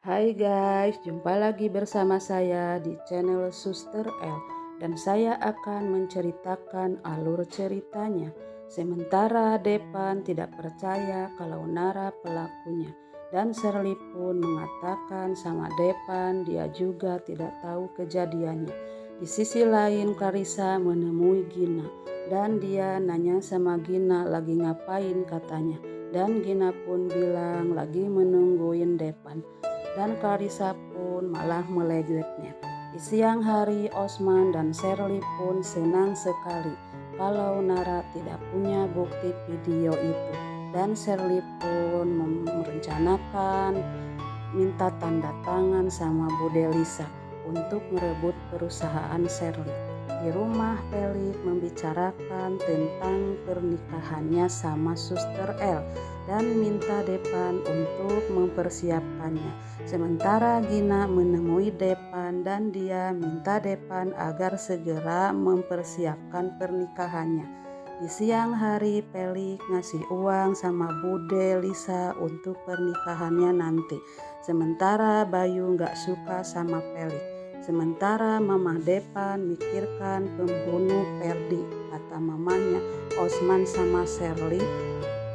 Hai guys, jumpa lagi bersama saya di channel Suster L dan saya akan menceritakan alur ceritanya. Sementara Depan tidak percaya kalau Nara pelakunya dan Shirley pun mengatakan sama Depan dia juga tidak tahu kejadiannya. Di sisi lain Clarissa menemui Gina dan dia nanya sama Gina lagi ngapain katanya, dan Gina pun bilang lagi menungguin Depan. Dan Clarissa pun malah meledeknya. Di siang hari Osman dan Shirley pun senang sekali kalau Nara tidak punya bukti video itu. Dan Shirley pun merencanakan minta tanda tangan sama Bude Lisa untuk merebut perusahaan Shirley. Di rumah Pelik membicarakan tentang pernikahannya sama Suster L dan minta Depan untuk mempersiapkannya. Sementara Gina menemui Depan dan dia minta Depan agar segera mempersiapkan pernikahannya. Di siang hari Pelik ngasih uang sama Bude Lisa untuk pernikahannya nanti. Sementara Bayu gak suka sama Pelik. Sementara Mama Depan mikirkan pembunuh Ferdi, kata mamanya Osman sama Shirley,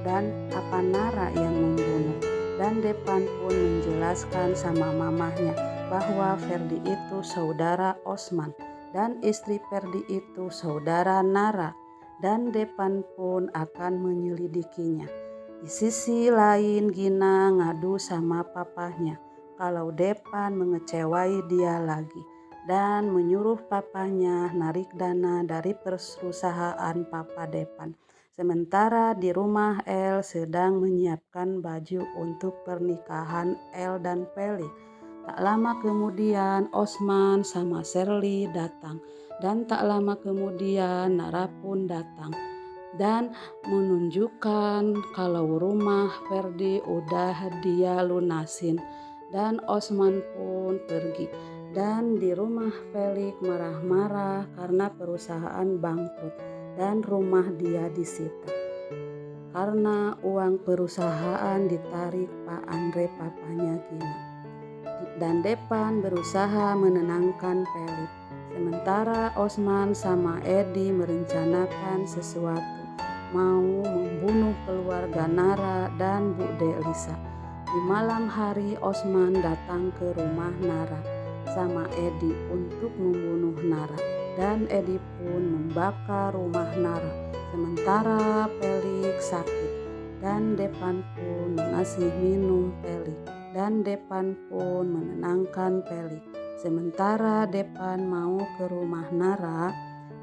dan apa Nara yang membunuh. Dan Depan pun menjelaskan sama mamahnya bahwa Ferdi itu saudara Osman dan istri Ferdi itu saudara Nara, dan Depan pun akan menyelidikinya. Di sisi lain Gina ngadu sama papahnya kalau Depan mengecewai dia lagi dan menyuruh papahnya narik dana dari perusahaan papa Depan. Sementara di rumah El sedang menyiapkan baju untuk pernikahan El dan Pelik. Tak lama kemudian Osman sama Shirley datang dan tak lama kemudian Nara pun datang dan menunjukkan kalau rumah Ferdi udah dia lunasin. Dan Osman pun pergi dan di rumah Pelik marah-marah karena perusahaan bangkrut dan rumah dia disita karena uang perusahaan ditarik Pak Andre papanya Gina. Dan Depan berusaha menenangkan Pelik. Sementara Osman sama Edi merencanakan sesuatu, mau membunuh keluarga Nara dan Bude Lisa. Di malam hari Osman datang ke rumah Nara sama Edi untuk membunuh Nara, dan Edi pun membakar rumah Nara. Sementara Pelik sakit dan Depan pun mengasih minum Pelik dan Depan pun menenangkan Pelik. Sementara Depan mau ke rumah Nara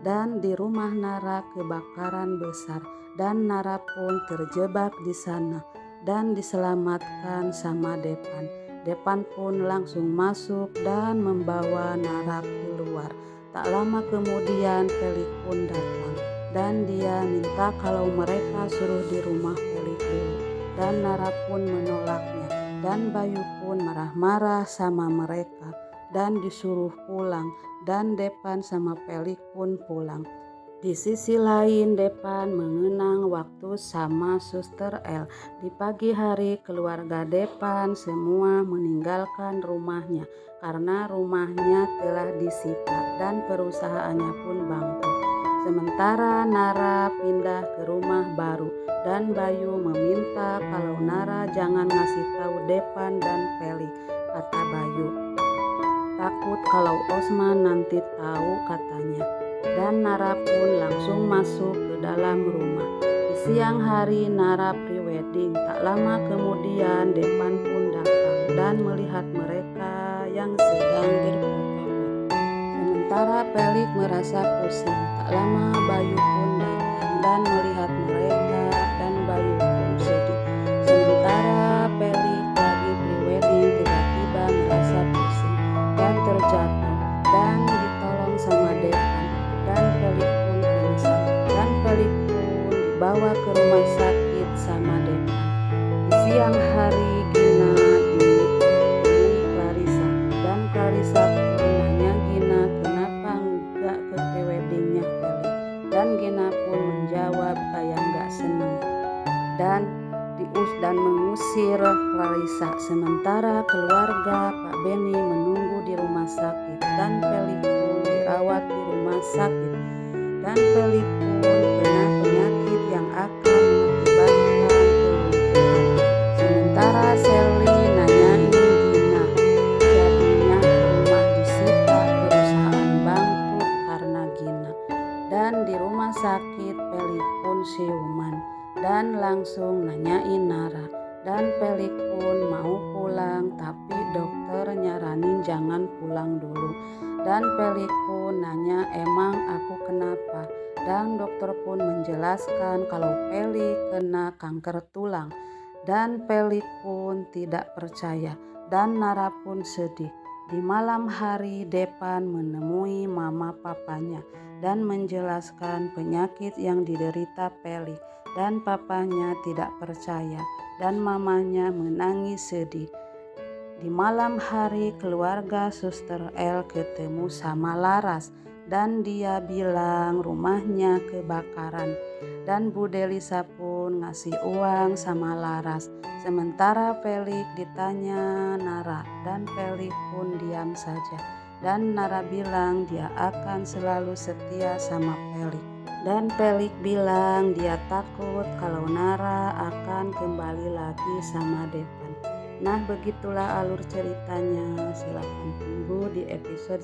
dan di rumah Nara kebakaran besar dan Nara pun terjebak di sana dan diselamatkan sama Depan. Depan pun langsung masuk dan membawa Nara keluar. Tak lama kemudian Pelik pun datang dan dia minta kalau mereka suruh di rumah Pelik dulu, dan Nara pun menolaknya dan Bayu pun marah-marah sama mereka dan disuruh pulang, dan Depan sama Pelik pun pulang. Di sisi lain Depan mengenang waktu sama Suster L. Di pagi hari keluarga Depan semua meninggalkan rumahnya karena rumahnya telah disita dan perusahaannya pun bangkrut. Sementara Nara pindah ke rumah baru dan Bayu meminta kalau Nara jangan ngasih tahu Depan dan Pelik, kata Bayu. Takut kalau Osman nanti tahu katanya. Dan Nara pun langsung masuk ke dalam rumah. Di siang hari Nara prewedding. Tak lama kemudian Depan pun datang dan melihat mereka yang sedang berfoto. Sementara Pelik merasa pusing. Tak lama Bayu pun datang dan melihat mereka dan Bayu pun sedih. Sementara Pelik lagi prewedding tiba-tiba merasa pusing dan terjatuh dan ditolong sama Depan. Dan Pelik pun pingsan dan Pelik pun dibawa ke rumah sakit sama Depan. Di siang hari Gina ditemui Clarissa dan Clarissa pun nanya Gina kenapa enggak ke preweddingnya Pelik, dan Gina pun menjawab kayak enggak seneng dan mengusir keluarga Pak Beni menunggu di rumah sakit dan Pelik pun dirawat di rumah sakit dan Pelik pun kena penyakit yang akan mengakibatkan kelumpuhan. Sementara Sally nanyain Gina, jadinya rumah disita perusahaan bangkrut karena Gina. Dan di rumah sakit Pelik pun siuman dan langsung nanyain Nara. Dan Pelik pun mau pulang, tapi dokter nyaranin jangan pulang dulu. Dan Pelik pun nanya, emang aku kenapa? Dan dokter pun menjelaskan kalau Pelik kena kanker tulang. Dan Pelik pun tidak percaya dan Nara pun sedih. Di malam hari Depan menemui mama papanya dan menjelaskan penyakit yang diderita Pelik. Dan papanya tidak percaya dan mamanya menangis sedih. Di malam hari keluarga Suster El ketemu sama Laras dan dia bilang rumahnya kebakaran. Dan Bu Delisa pun ngasih uang sama Laras. Sementara Pelik ditanya Nara dan Pelik pun diam saja. Dan Nara bilang dia akan selalu setia sama Pelik. Dan Pelik bilang dia takut kalau Nara akan kembali lagi sama Depan. Nah, begitulah alur ceritanya. Silakan tunggu di episode